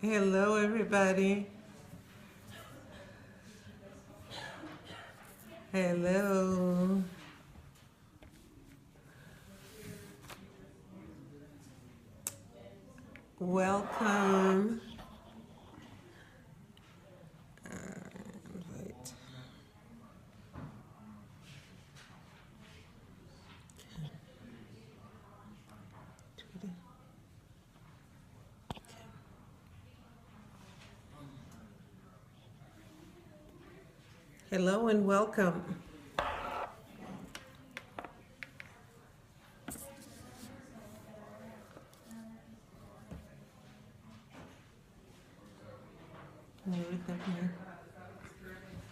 Hello, everybody. Hello. Welcome. Invite. Hello and welcome. Can you read that name?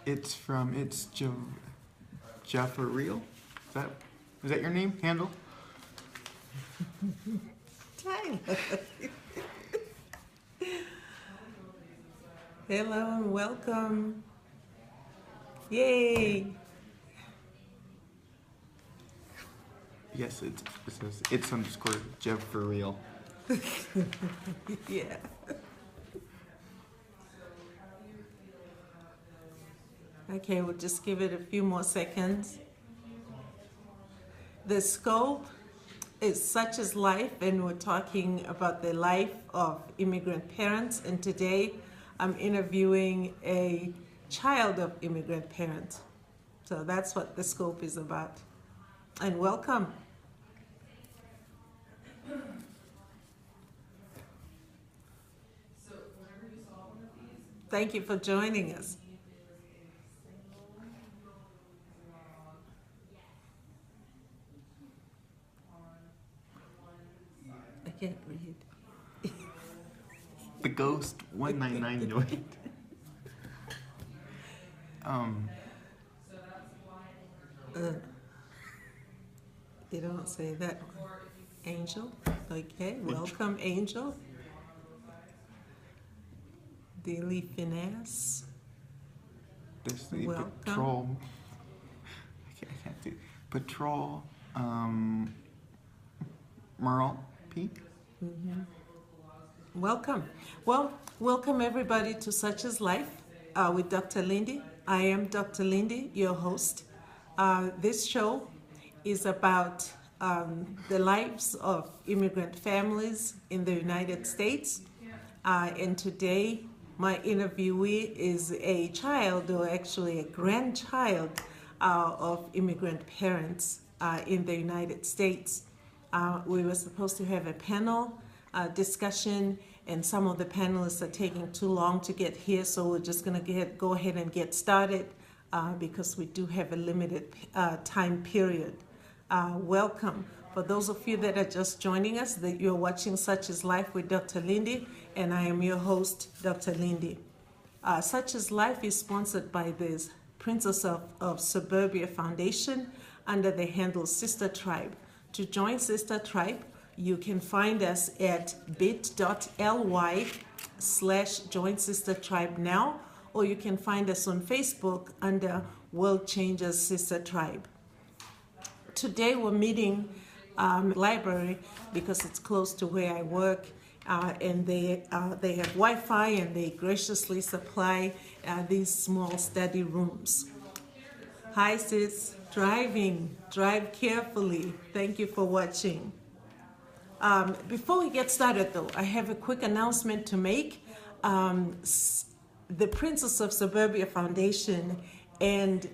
It's Jaffareel. Is that your name? Handle? Tyler. Hello and welcome. Yay. Yes, it says it's underscore Jaffareel. Yeah. Okay, we'll just give it a few more seconds. The scope is Such is Life, and we're talking about the life of immigrant parents. And today I'm interviewing a child of immigrant parents. So that's what the scope is about. And welcome. Thank you for joining us. I can't read. The Ghost 199 noid. You don't say that one. Angel. Okay, welcome, Angel. Daily Finesse. There's the Welcome. Patrol. I can't do Patrol. Merle P. Welcome. Well, welcome everybody to Such is Life with Dr. Lindie. I am Dr. Lindie, your host. This show is about the lives of immigrant families in the United States. And today, my interviewee is a child, or actually a grandchild, of immigrant parents in the United States. We were supposed to have a panel discussion, and some of the panelists are taking too long to get here, so we're just going to go ahead and get started because we do have a limited time period. Welcome. For those of you that are just joining us, that you're watching Such is Life with Dr. Lindie, and I am your host, Dr. Lindie. Such is Life is sponsored by the Princess of Suburbia Foundation under the handle Sister Tribe. To join Sister Tribe, you can find us at bit.ly/join Sister Tribe now, or you can find us on Facebook under World Changers Sister Tribe. Today we're meeting library because it's close to where I work, and they have Wi-Fi, and they graciously supply these small study rooms. Hi sis, drive carefully. Thank you for watching. Before we get started though, I have a quick announcement to make. The Princess of Suburbia Foundation and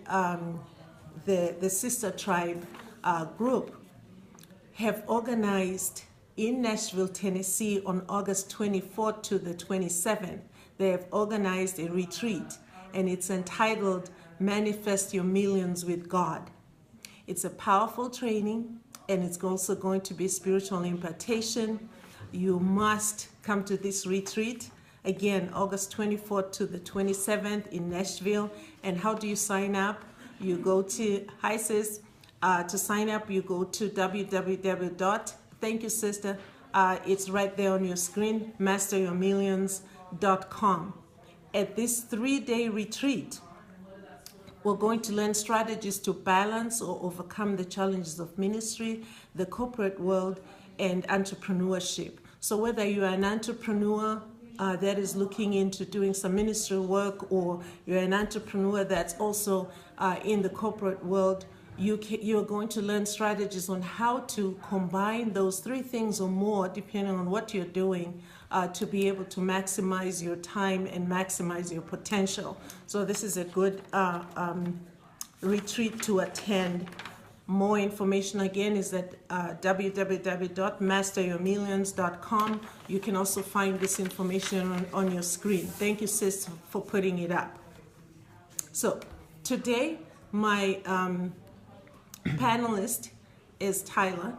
the Sister Tribe group have organized in Nashville, Tennessee on August 24th to the 27th. They have organized a retreat, and it's entitled Manifest Your Millions with God. It's a powerful training, and it's also going to be spiritual impartation. You must come to this retreat. Again, August 24th to the 27th in Nashville. And how do you sign up? You go to, hi sis, to sign up, you go to thank you sister, it's right there on your screen, masteryourmillions.com. At this 3-day retreat, we're going to learn strategies to balance or overcome the challenges of ministry, the corporate world, and entrepreneurship. So whether you are an entrepreneur, that is looking into doing some ministry work, or you're an entrepreneur that's also in the corporate world, you're going to learn strategies on how to combine those three things or more, depending on what you're doing, to be able to maximize your time and maximize your potential. So this is a good retreat to attend. More information again is at www.masteryourmillions.com. You can also find this information on your screen. Thank you, sis, for putting it up. So today, my panelist is Tyler,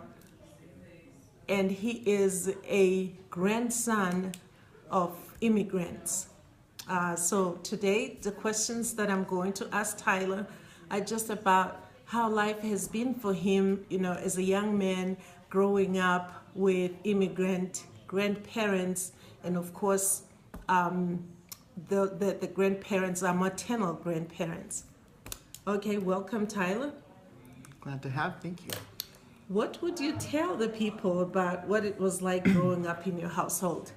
and he is a grandson of immigrants. So today, the questions that I'm going to ask Tyler are just about how life has been for him, as a young man growing up with immigrant grandparents, and of course, the grandparents are maternal grandparents. Okay, welcome, Tyler. Glad to have. Thank you. What would you tell the people about what it was like growing up in your household?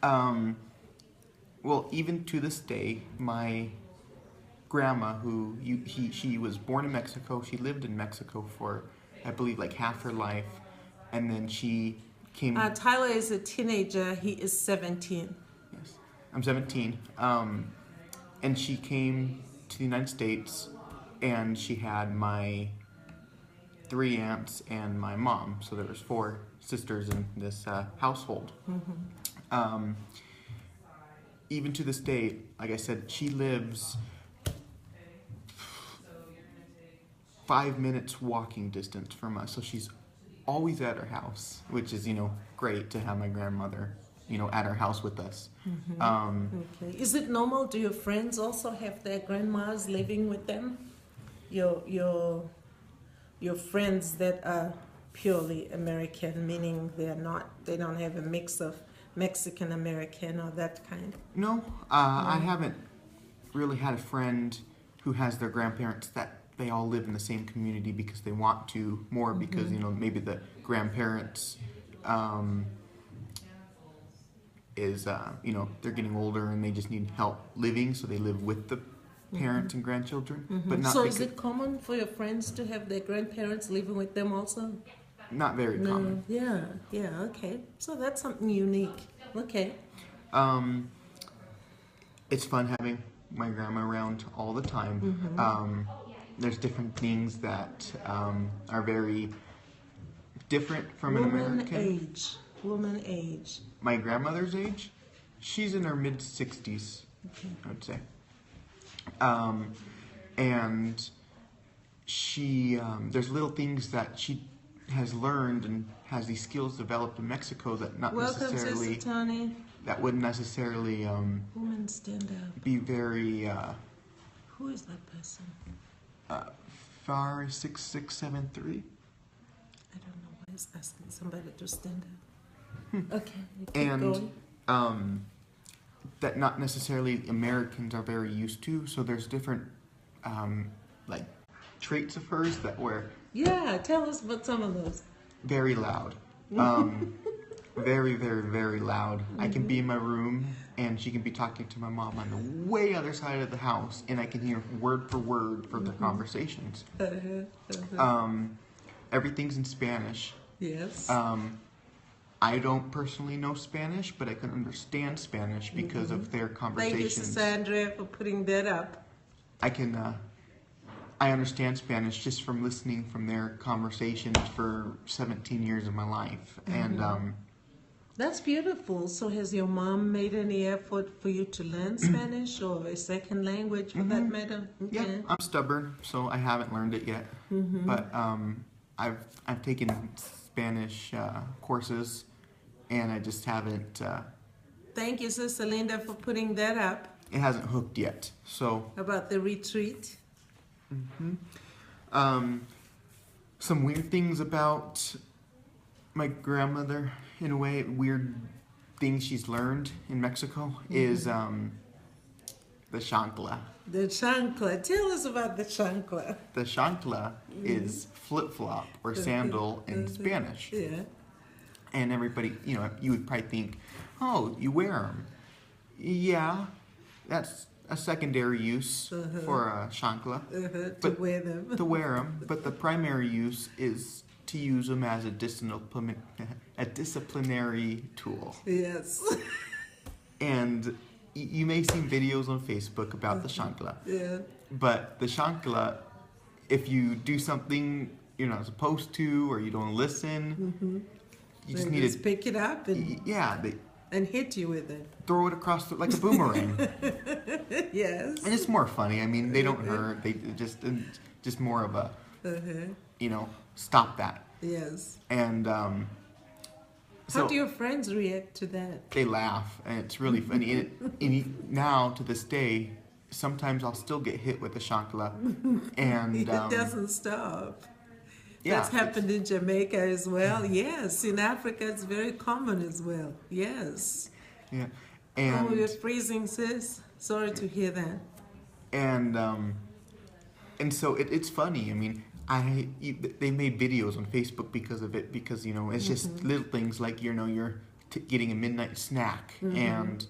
Well, even to this day, my grandma, she was born in Mexico. She lived in Mexico for, I believe, like half her life, and then she came. Tyler is a teenager. He is 17. Yes, I'm 17. And she came to the United States, and she had my 3 aunts and my mom. So there was 4 sisters in this household. Mm-hmm. Even to this day, like I said, she lives 5 minutes walking distance from us, so she's always at her house, which is, great to have my grandmother, at her house with us. Mm-hmm. Okay. Is it normal? Do your friends also have their grandmas living with them? Your friends that are purely American, meaning they don't have a mix of Mexican American or that kind? No, I haven't really had a friend who has their grandparents that they all live in the same community because they want to more, because maybe the grandparents they're getting older and they just need help living, so they live with the parents and grandchildren. But not. So is it common for your friends to have their grandparents living with them also? Not very common. Yeah, okay. So that's something unique. Okay. It's fun having my grandma around all the time. There's different things that are very different from an American. Woman age. My grandmother's age, she's in her mid-60s, I would say. And she, there's little things that she has learned and has these skills developed in Mexico that not necessarily. Sister Tony. That wouldn't necessarily Woman, stand up. be very. Who is that person? Far 6673. I don't know why he's asking somebody to stand up. Okay, keep and going. That not necessarily Americans are very used to. So there's different like traits of hers that were. Yeah, tell us about some of those. Very loud. Very, very, very loud. I can be in my room and she can be talking to my mom on the way other side of the house, and I can hear word for word from their conversations. Everything's in Spanish. Yes. I don't personally know Spanish, but I can understand Spanish because of their conversations. Thank you, Sister Andrea, for putting that up. I understand Spanish just from listening from their conversations for 17 years of my life. And that's beautiful. So has your mom made any effort for you to learn Spanish or a second language for that matter? Okay. Yeah, I'm stubborn, so I haven't learned it yet. But I've taken Spanish courses, and I just haven't. Thank you, Sister Linda, for putting that up. It hasn't hooked yet. So about the retreat. Some weird things about my grandmother, in a way, weird things she's learned in Mexico is the chancla. The chancla. Tell us about the chancla. The chancla is flip-flop or sandal in Spanish. Yeah. And everybody, you would probably think, oh, you wear them. Yeah, that's a secondary use for a chancla. To wear them. To wear them. But the primary use is to use them as a disciplinary tool. Yes. And you may see videos on Facebook about the chancla. Yeah. But the chancla, if you do something you're not supposed to, or you don't listen, you just need to pick it up and and hit you with it. Throw it across like a boomerang. Yes. And it's more funny. I mean, they don't hurt. They just more of a stop that. Yes. And how do your friends react to that? They laugh, and it's really funny. And now to this day, sometimes I'll still get hit with a chancla, and it doesn't stop. Yeah, that's happened in Jamaica as well. Yes, in Africa it's very common as well. Yes. Yeah. And you're freezing, sis. Sorry to hear that. And so it's funny. I mean, they made videos on Facebook because of it, because it's just little things like you're getting a midnight snack, and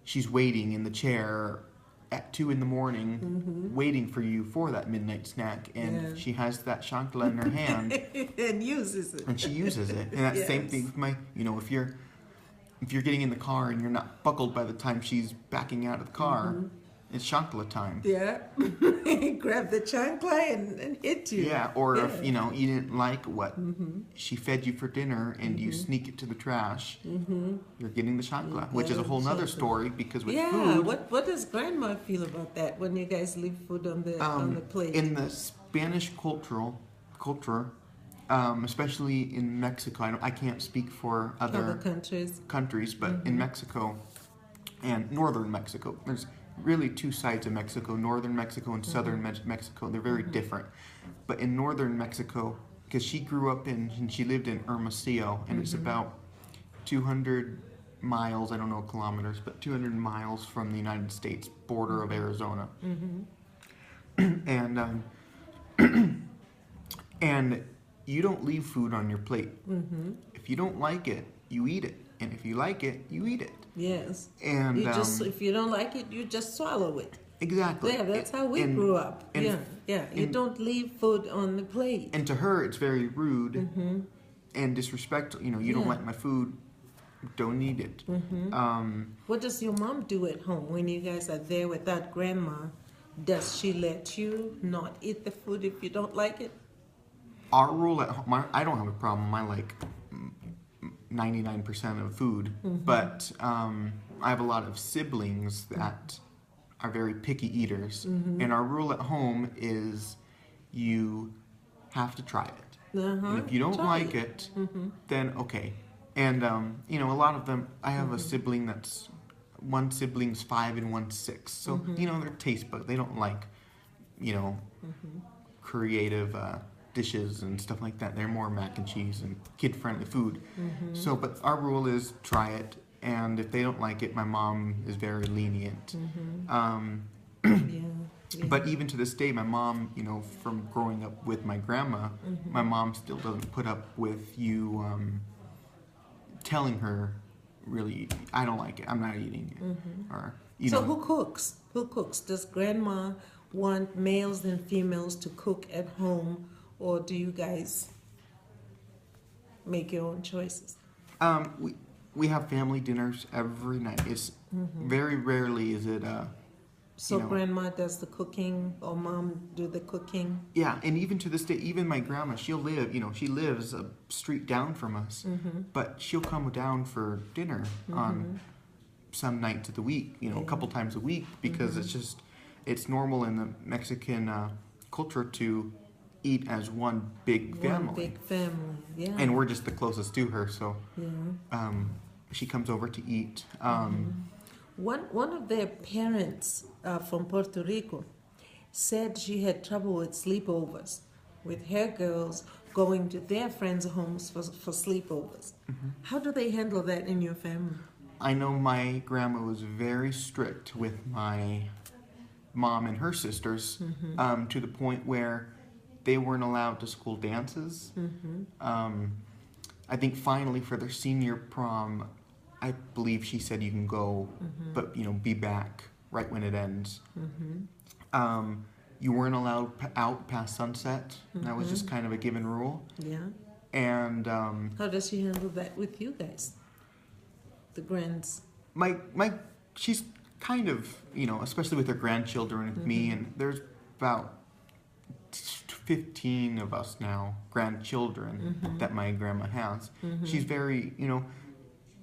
she's waiting in the chair at 2 a.m, waiting for you for that midnight snack, and she has that chancla in her hand and uses it. And she uses it. And that same thing with my, if you're getting in the car and you're not buckled by the time she's backing out of the car, it's chancla time. Yeah. Grab the chancla and hit you. Yeah, or if, you didn't like what she fed you for dinner and you sneak it to the trash, you're getting the chancla, which is a whole nother story, because with food... What does Grandma feel about that when you guys leave food on the plate? In the Spanish culture, especially in Mexico, I can't speak for other countries, but in Mexico and northern Mexico, there's really two sides of Mexico, northern Mexico and southern Mexico. They're very different. But in northern Mexico, because she grew up and she lived in Hermosillo, and it's about 200 miles, I don't know kilometers, but 200 miles from the United States border of Arizona. And and you don't leave food on your plate. If you don't like it, you eat it. And if you like it, you eat it. Yes. And if you don't like it, you just swallow it. Exactly. Yeah, that's how we grew up. You don't leave food on the plate. And to her, it's very rude and disrespectful. You don't like my food, don't eat it. What does your mom do at home when you guys are there without Grandma? Does she let you not eat the food if you don't like it? Our rule at home, I don't have a problem. I like 99% of food, but I have a lot of siblings that are very picky eaters, and our rule at home is you have to try it. And if you don't like it, then okay. And a lot of them, I have a sibling one sibling's 5 and one's 6, so their taste buds, they don't like creative dishes and stuff like that. They're more mac and cheese and kid-friendly food. So, but our rule is try it, and if they don't like it, my mom is very lenient. But even to this day, my mom, from growing up with my grandma, my mom still doesn't put up with you telling her, really, I don't like it, I'm not eating it. Or, so who cooks? Who cooks? Does Grandma want males and females to cook at home, or do you guys make your own choices? We have family dinners every night. It's very rarely is it so Grandma does the cooking, or Mom do the cooking? Yeah, and even to this day, even my grandma, she lives a street down from us, but she'll come down for dinner on some nights of the week, a couple times a week, because it's normal in the Mexican culture to eat as one big family. One big family, yeah. And we're just the closest to her, so she comes over to eat. One of their parents from Puerto Rico said she had trouble with sleepovers, with her girls going to their friends' homes for sleepovers. How do they handle that in your family? I know my grandma was very strict with my mom and her sisters, to the point where they weren't allowed to school dances. I think finally for their senior prom, I believe she said you can go, but be back right when it ends. You weren't allowed out past sunset. That was just kind of a given rule. Yeah. And how does she handle that with you guys, the grands? She's kind of, especially with her grandchildren, with me, and there's about 15 of us now, grandchildren, that my grandma has. She's very,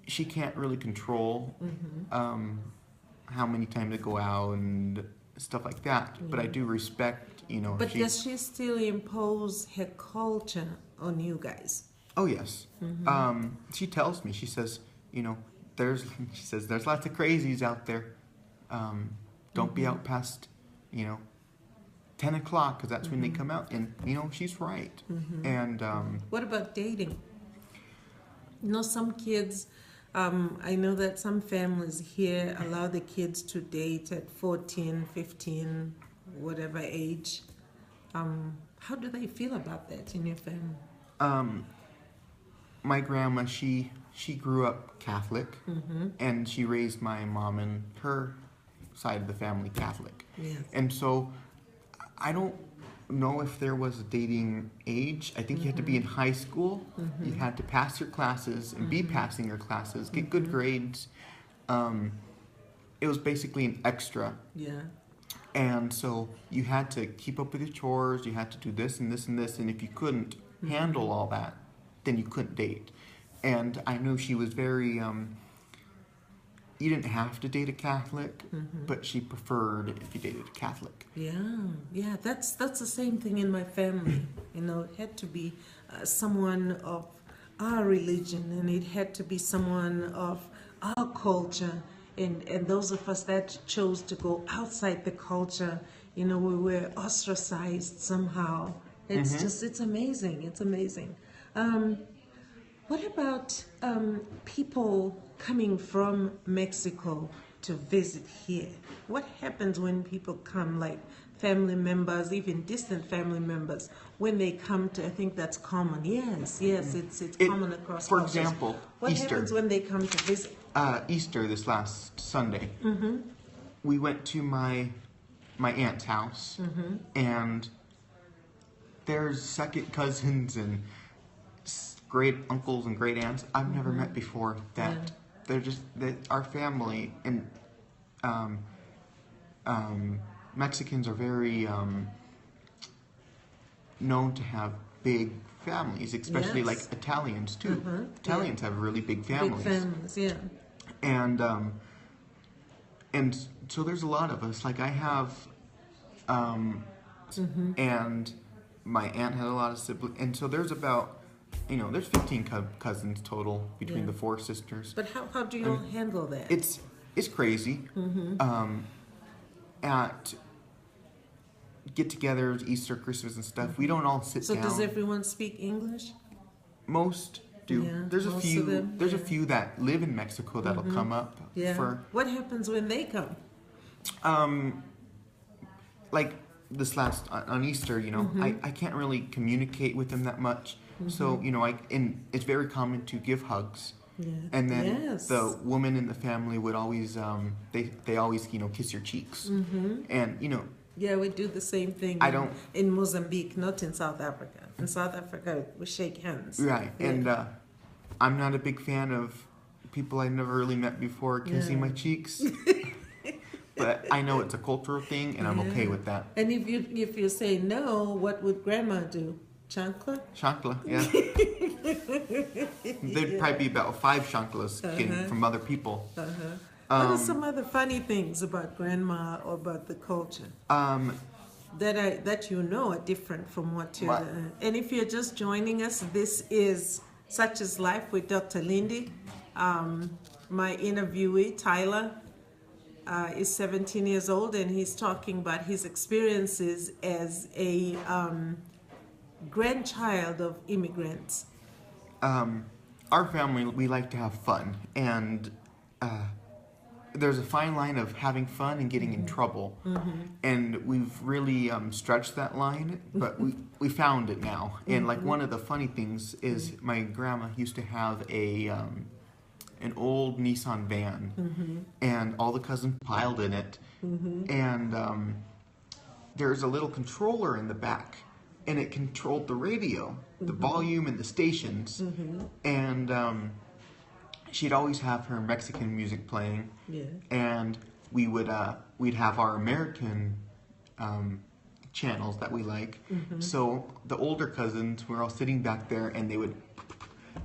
she can't really control how many times to go out and stuff like that. But I do respect, But does she still impose her culture on you guys? Oh, yes. She tells me, she says, there's lots of crazies out there. Don't be out past, 10 o'clock, because that's when they come out. And, she's right. And what about dating? Some kids, I know that some families here allow the kids to date at 14, 15, whatever age. How do they feel about that in your family? My grandma, she grew up Catholic, and she raised my mom and her side of the family Catholic. Yes. And so I don't know if there was a dating age. I think you had to be in high school. You had to pass your classes and be passing your classes, get good grades. It was basically an extra. Yeah. And so you had to keep up with your chores. You had to do this and this and this. And if you couldn't handle all that, then you couldn't date. And I knew she was very, you didn't have to date a Catholic, but she preferred if you dated a Catholic. Yeah, that's the same thing in my family. It had to be someone of our religion, and it had to be someone of our culture. And those of us that chose to go outside the culture, we were ostracized somehow. It's it's amazing. It's amazing. What about people coming from Mexico to visit here? What happens when people come, like family members, even distant family members, when they come to, I think that's common. Yes, it's common across For cultures. example, what Easter. happens when they come to visit? Easter this last Sunday, we went to my aunt's house, and there's second cousins and great uncles and great aunts I've never met before. That they're just our family, and Mexicans are very known to have big families, especially like Italians too. Italians have really big families. Big families, yeah. And so there's a lot of us. Like I have, and my aunt had a lot of siblings, and so there's about, there's 15 cousins total between the four sisters. But how do you handle that? It's crazy. At get-togethers, Easter, Christmas, and stuff, we don't all sit down. So does everyone speak English? Most do. Yeah, there's a most few. of them, There's a few that live in Mexico that'll come up for. What happens when they come? Like this last on Easter, I can't really communicate with them that much. So it's very common to give hugs. Yeah. And then the woman in the family would always they always kiss your cheeks. And Yeah, we do the same thing. In Mozambique, not in South Africa. In South Africa, we shake hands. Right. Yeah. And I'm not a big fan of people I never really met before kissing my cheeks. But I know it's a cultural thing, and I'm okay with that. And if you say no, what would Grandma do? Chancla? Chancla, yeah. There'd probably be about 5 chanclas getting from other people. What are some other funny things about Grandma or about the culture that are different from what you're doing? And if you're just joining us, this is Such is Life with Dr. Lindie. My interviewee, Tyler, is 17 years old, and he's talking about his experiences as a grandchild of immigrants. Our family, we like to have fun, and there's a fine line of having fun and getting in trouble, and we've really stretched that line, but we found it now. And like one of the funny things is my grandma used to have an old Nissan van, and all the cousins piled in it, and there's a little controller in the back, and it controlled the radio, the volume and the stations, and she'd always have her Mexican music playing, and we'd have our American channels that we like. So the older cousins were all sitting back there, and they would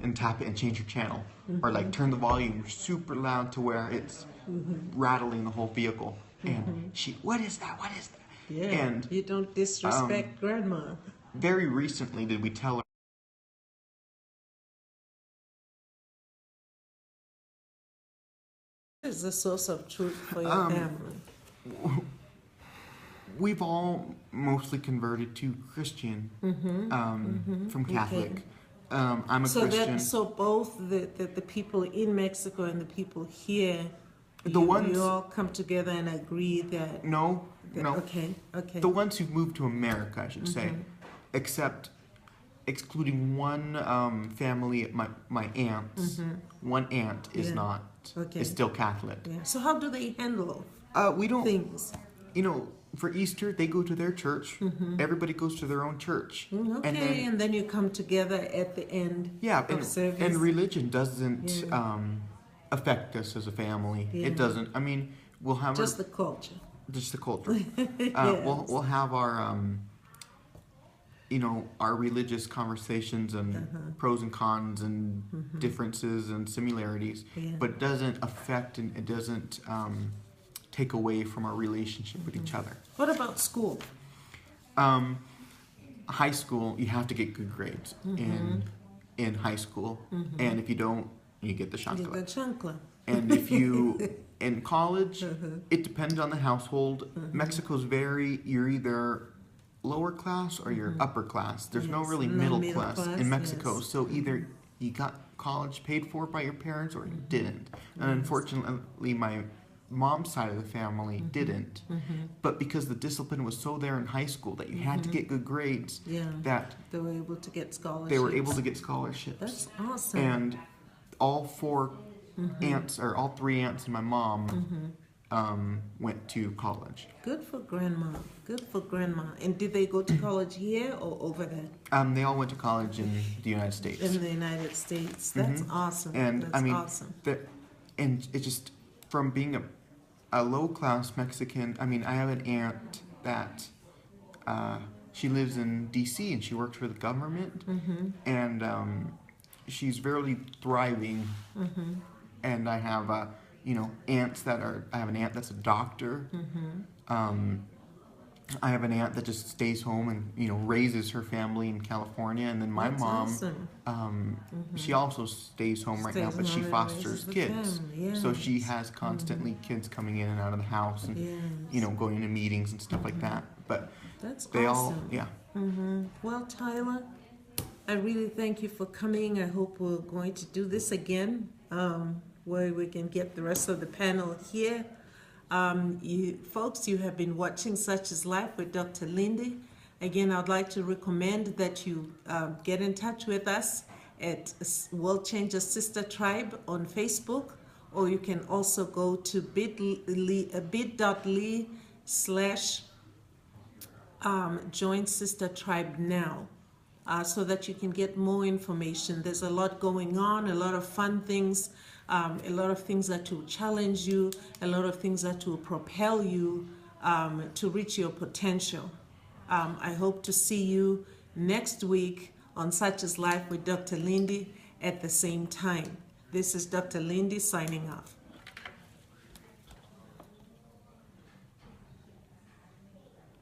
and tap it and change your channel, or like turn the volume super loud to where it's rattling the whole vehicle. And she, what is that? What is that? Yeah, and you don't disrespect grandma. Very recently did we tell her Is the source of truth for your family? we've all mostly converted to Christian from Catholic. Okay. I'm a Christian. So both the people in Mexico and the people here, The ones- you all come together and agree that... No. Okay. The ones who've moved to America, I should say, except excluding one family, my aunts. One aunt is not, is still Catholic. Yeah. So how do they handle We don't, things? you know, for Easter, they go to their church. Everybody goes to their own church. Okay, and then you come together at the end of service. And religion doesn't affect us as a family. It doesn't. I mean, we'll have just the culture. Just the culture. We'll have our our religious conversations and pros and cons and differences and similarities, but it doesn't affect and it doesn't take away from our relationship with each other. What about school? High school, you have to get good grades in high school, and if you don't, you get the chancla. You get the chancla. And if you in college, it depends on the household. Mexico's you're either lower class or you're upper class. There's no really middle class in Mexico. So either you got college paid for by your parents or you didn't. And unfortunately, my mom's side of the family didn't. But because the discipline was so there in high school that you had to get good grades, that they were able to get scholarships. They were able to get scholarships. That's awesome. And all four aunts, or all three aunts and my mom went to college. Good for grandma. Good for grandma. And did they go to college here or over there? They all went to college in the United States. In the United States. That's awesome. And that's I mean, awesome. And it just, from being a low-class Mexican, I mean, I have an aunt that she lives in D.C. and she works for the government, and she's very thriving. And I have aunts that are. I have an aunt that's a doctor. I have an aunt that just stays home and raises her family in California, and then my mom, she also stays home right now, but she fosters kids. So she has constantly kids coming in and out of the house, and going to meetings and stuff like that. But that's they awesome. all, Well, Tyler, I really thank you for coming. I hope we're going to do this again, where we can get the rest of the panel here. You have been watching Such is Life with Dr. Lindie. Again, I'd like to recommend that you get in touch with us at World Changers Sister Tribe on Facebook, or you can also go to bit.ly/join Sister Tribe now, so that you can get more information. There's a lot going on, a lot of fun things. A lot of things that will challenge you, a lot of things that will propel you to reach your potential. I hope to see you next week on Such is Life with Dr. Lindie at the same time. This is Dr. Lindie signing off.